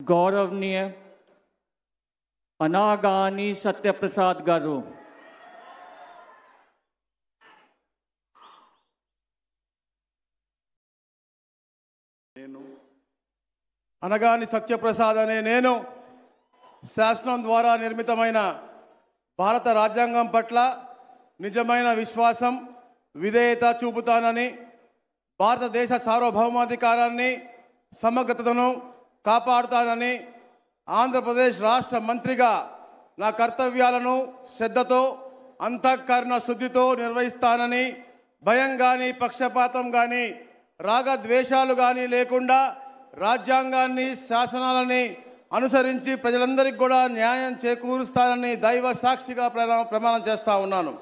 గౌరవనీయ అనగాని సత్యప్రసాద్ గారు. అనగాని సత్యప్రసాద్ అనే నేను శాసనం ద్వారా నిర్మితమైన భారత రాజ్యాంగం పట్ల నిజమైన విశ్వాసం విధేయత చూపుతానని, భారతదేశ సార్వభౌమాధికారాన్ని సమగ్రతను కాపాడుతానని, ఆంధ్రప్రదేశ్ రాష్ట్ర మంత్రిగా నా కర్తవ్యాలను శ్రద్ధతో అంతఃకరణ శుద్ధితో నిర్వహిస్తానని, భయం కానీ పక్షపాతం కానీ రాగద్వేషాలు కానీ లేకుండా రాజ్యాంగాన్ని శాసనాలని అనుసరించి ప్రజలందరికీ కూడా న్యాయం చేకూరుస్తానని దైవ సాక్షిగా ప్రమాణం చేస్తా ఉన్నాను.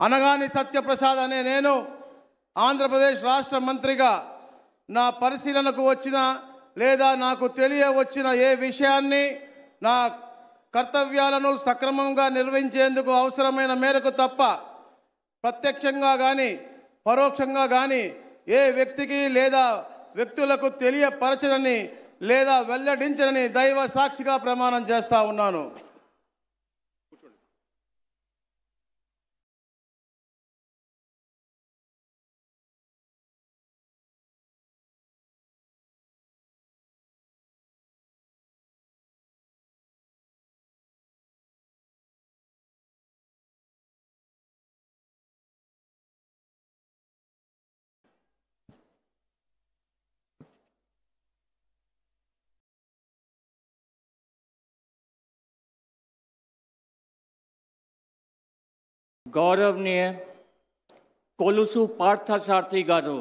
అనగాని సత్యప్రసాద్ అనే నేను ఆంధ్రప్రదేశ్ రాష్ట్ర మంత్రిగా నా పరిశీలనకు వచ్చిన లేదా నాకు తెలియవచ్చిన ఏ విషయాన్ని నా కర్తవ్యాలను సక్రమంగా నిర్వహించేందుకు అవసరమైన మేరకు తప్ప ప్రత్యక్షంగా కానీ పరోక్షంగా కానీ ఏ వ్యక్తికి లేదా వ్యక్తులకు తెలియపరచనని లేదా వెల్లడించనని దైవ సాక్షిగా ప్రమాణం చేస్తా ఉన్నాను. గౌరవనీయ కొలుసు పార్థసారథి గారు.